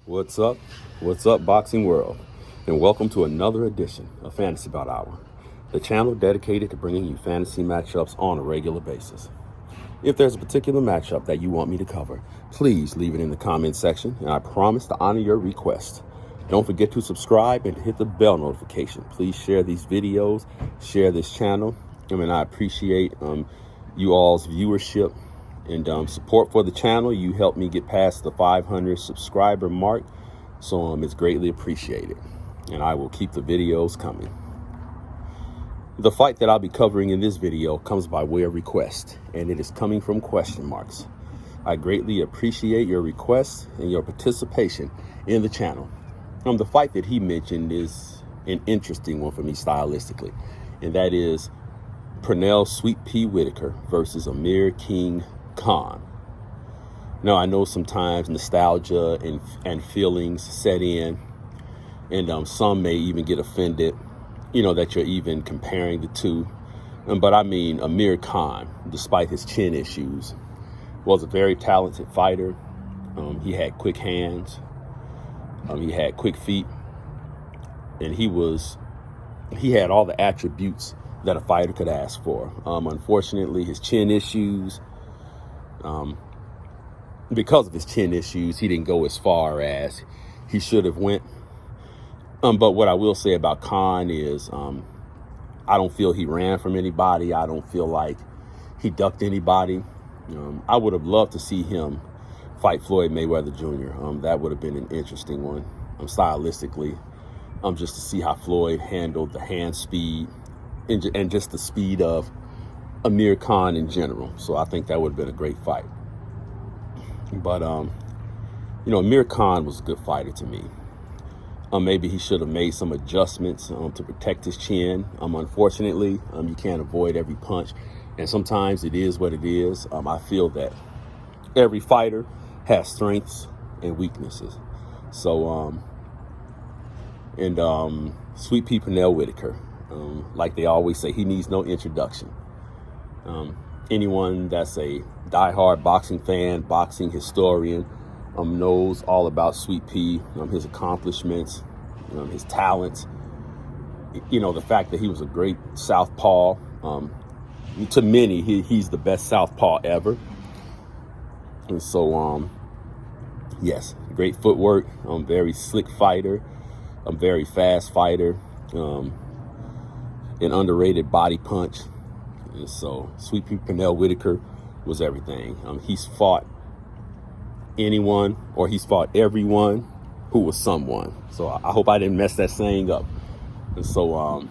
What's up? What's up, boxing world? And welcome to another edition of Fantasy Bout Hour, the channel dedicated to bringing you fantasy matchups on a regular basis. If there's a particular matchup that you want me to cover, please leave it in the comment section, and I promise to honor your request. Don't forget to subscribe and hit the bell notification. Please share these videos, share this channel. I appreciate you all's viewership and support for the channel. You helped me get past the 500 subscriber mark, so it's greatly appreciated, and I will keep the videos coming. The fight that I'll be covering in this video comes by way of request, and it is coming from question marks. I greatly appreciate your requests and your participation in the channel. The fight that he mentioned is an interesting one for me stylistically, and that is Pernell Sweet Pea Whitaker versus Amir King Khan. Now, I know sometimes nostalgia and feelings set in, and some may even get offended, that you're even comparing the two. But I mean, Amir Khan, despite his chin issues, was a very talented fighter. He had quick hands, he had quick feet, and he had all the attributes that a fighter could ask for. Unfortunately, his chin issues, because of his chin issues, he didn't go as far as he should have went. But what I will say about Khan is I don't feel he ran from anybody. I don't feel like he ducked anybody. I would have loved to see him fight Floyd Mayweather Jr. That would have been an interesting one, stylistically, just to see how Floyd handled the hand speed and just the speed of Amir Khan in general. So I think that would have been a great fight. But, Amir Khan was a good fighter to me. Maybe he should have made some adjustments to protect his chin. Unfortunately, you can't avoid every punch. And sometimes it is what it is. I feel that every fighter has strengths and weaknesses. So, Sweet Pea Pernell Whitaker, like they always say, he needs no introduction. Anyone that's a diehard boxing fan, boxing historian, knows all about Sweet Pea, his accomplishments, his talents. The fact that he was a great southpaw. To many, he's the best southpaw ever. And so, yes, great footwork. Very slick fighter. Very fast fighter. An underrated body punch. And so Sweet Pea Pernell Whitaker was everything. He's fought anyone, or he's fought everyone who was someone. So I hope I didn't mess that saying up. And so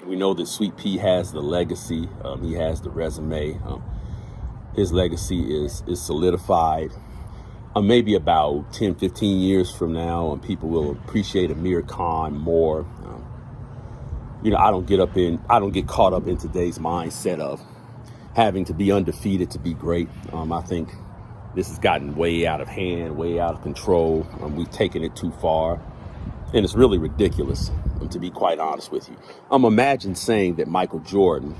we know that Sweet Pea has the legacy. He has the resume. His legacy is solidified. Maybe about 10, 15 years from now, people will appreciate Amir Khan more. I don't get caught up in today's mindset of having to be undefeated to be great. I think this has gotten way out of hand, way out of control. We've taken it too far, and it's really ridiculous, to be quite honest with you. Imagine saying that Michael Jordan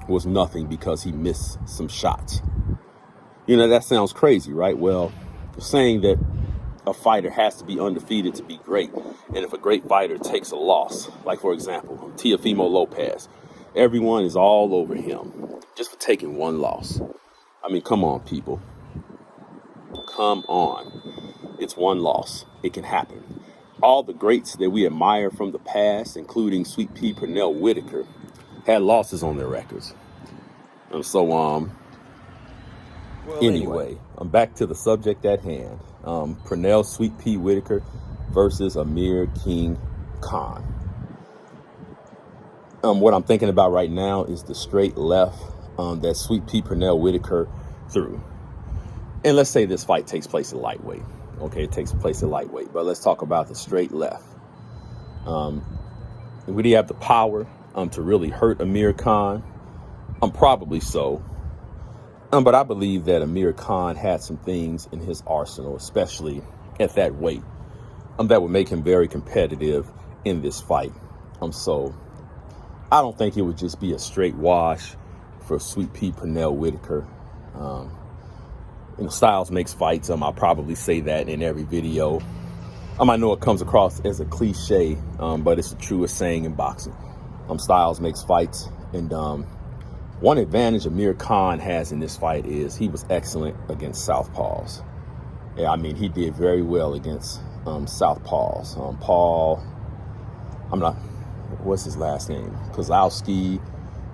was nothing because he missed some shots. That sounds crazy, right? Well, saying that a fighter has to be undefeated to be great, and if a great fighter takes a loss, like for example, Teofimo Lopez, everyone is all over him just for taking one loss. Come on, people. Come on. It's one loss. It can happen. All the greats that we admire from the past, including Sweet Pea Pernell Whitaker, had losses on their records. And so, anyway, I'm back to the subject at hand. Pernell Sweet Pea Whitaker versus Amir King Khan. What I'm thinking about right now is the straight left that Sweet Pea Pernell Whitaker threw. And let's say this fight takes place at lightweight. Okay, it takes place at lightweight. But let's talk about the straight left. Would he have the power to really hurt Amir Khan? Probably so. But I believe that Amir Khan had some things in his arsenal, especially at that weight, that would make him very competitive in this fight. So I don't think it would just be a straight wash for Sweet Pea Pernell Whitaker. Styles makes fights. I'll probably say that in every video. I know it comes across as a cliche, but it's the truest saying in boxing. Styles makes fights, and one advantage Amir Khan has in this fight is he was excellent against southpaws. Yeah, I mean, he did very well against southpaws. Paul, what's his last name? Kozlowski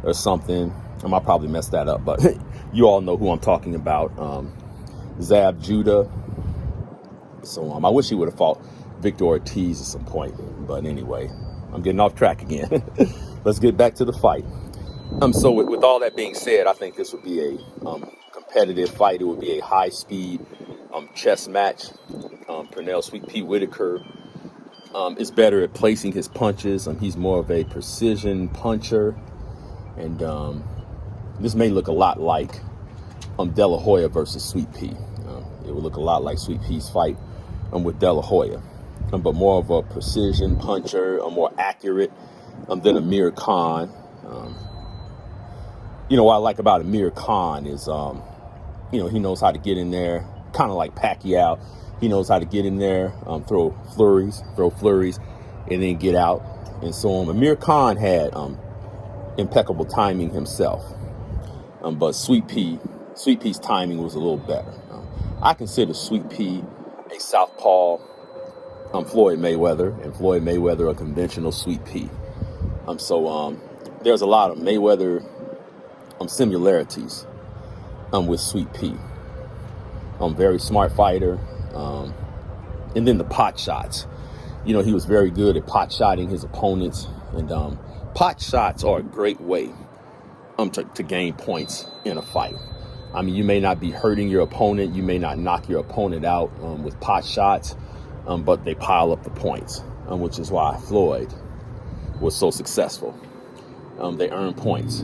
or something. I probably messed that up, but you all know who I'm talking about. Zab Judah. So I wish he would have fought Victor Ortiz at some point. But anyway, I'm getting off track again. Let's get back to the fight. So with all that being said, I think this would be a competitive fight. It would be a high-speed chess match. Pernell Sweet Pea Whitaker is better at placing his punches. He's more of a precision puncher. And this may look a lot like De La Hoya versus Sweet Pea. It would look a lot like Sweet Pea's fight with De La Hoya. But more of a precision puncher, more accurate than Amir Khan. What I like about Amir Khan is, he knows how to get in there, kind of like Pacquiao. He knows how to get in there, throw flurries, and then get out. And so Amir Khan had impeccable timing himself. But Sweet Pea's timing was a little better. I consider Sweet Pea a southpaw Floyd Mayweather, and Floyd Mayweather a conventional Sweet Pea. So there's a lot of Mayweather similarities with Sweet Pea. Very smart fighter. And then the pot shots. He was very good at pot shotting his opponents. And pot shots are a great way to gain points in a fight. You may not be hurting your opponent. You may not knock your opponent out with pot shots, but they pile up the points, which is why Floyd was so successful. They earn points.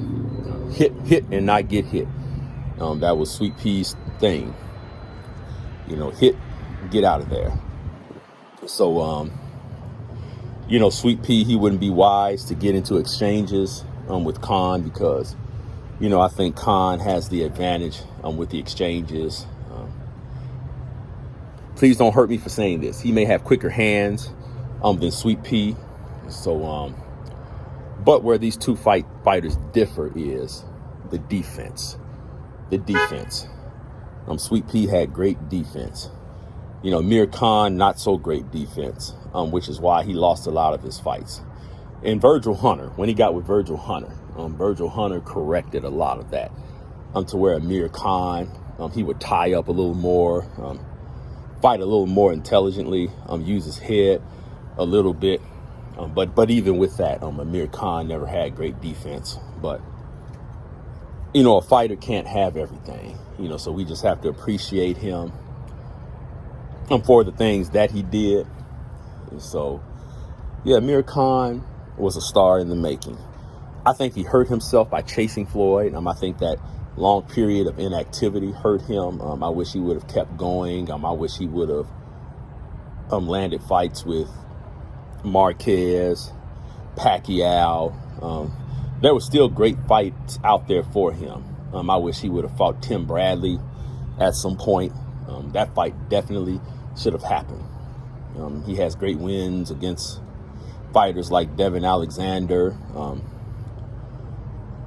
Hit and not get hit. That was Sweet Pea's thing. Hit, get out of there. So, Sweet Pea, he wouldn't be wise to get into exchanges with Khan because, I think Khan has the advantage with the exchanges. Please don't hurt me for saying this. He may have quicker hands than Sweet Pea. So, but where these two fighters differ is the defense. Sweet Pea had great defense. Amir Khan, not so great defense, which is why he lost a lot of his fights. And Virgil Hunter, when he got with Virgil Hunter corrected a lot of that to where Amir Khan, he would tie up a little more, fight a little more intelligently, use his head a little bit. But even with that, Amir Khan never had great defense. But, a fighter can't have everything, so we just have to appreciate him for the things that he did. And so, yeah, Amir Khan was a star in the making. I think he hurt himself by chasing Floyd. I think that long period of inactivity hurt him. I wish he would have kept going. I wish he would have landed fights with Marquez, Pacquiao. There were still great fights out there for him. I wish he would have fought Tim Bradley at some point. That fight definitely should have happened. He has great wins against fighters like Devin Alexander.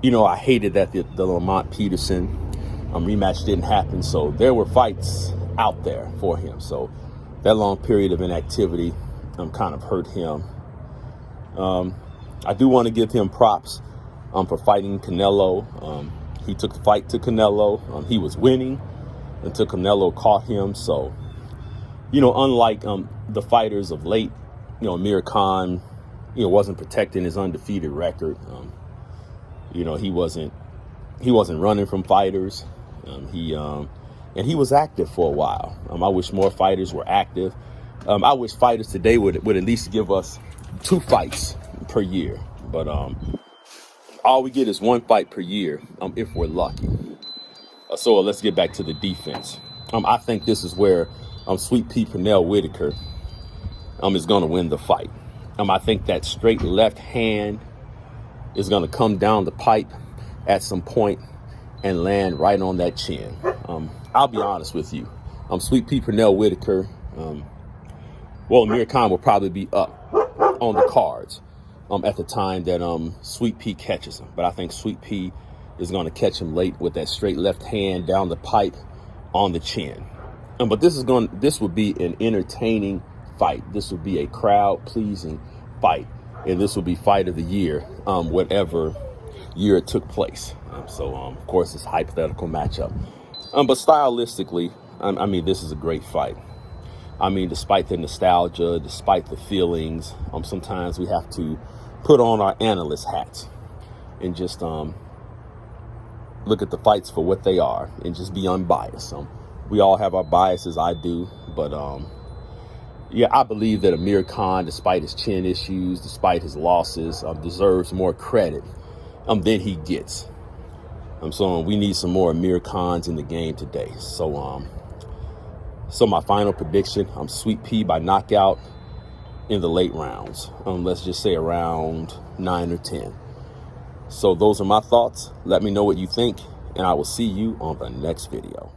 I hated that the Lamont Peterson rematch didn't happen. So there were fights out there for him. So that long period of inactivity kind of hurt him. I do want to give him props for fighting Canelo. He took the fight to Canelo. He was winning until Canelo caught him. So, unlike the fighters of late, Amir Khan, wasn't protecting his undefeated record. He wasn't running from fighters. And he was active for a while. I wish more fighters were active. I wish fighters today would at least give us 2 fights per year. But all we get is one fight per year, if we're lucky. So let's get back to the defense. I think this is where Sweet Pea Pernell Whitaker is going to win the fight. I think that straight left hand is going to come down the pipe at some point and land right on that chin. I'll be honest with you. Sweet Pea Pernell Whitaker, Amir Khan will probably be up on the cards at the time that Sweet Pea catches him. But I think Sweet Pea is going to catch him late with that straight left hand down the pipe on the chin. But this would be an entertaining fight. This would be a crowd-pleasing fight. And this would be fight of the year, whatever year it took place. Of course, it's a hypothetical matchup. But stylistically, I mean, this is a great fight. I mean, despite the nostalgia, despite the feelings, sometimes we have to put on our analyst hats and just look at the fights for what they are and just be unbiased. We all have our biases, I do, but yeah, I believe that Amir Khan, despite his chin issues, despite his losses, deserves more credit than he gets. So we need some more Amir Khans in the game today. So my final prediction, Sweet Pea by knockout in the late rounds. Let's just say around 9 or 10. So those are my thoughts. Let me know what you think, and I will see you on the next video.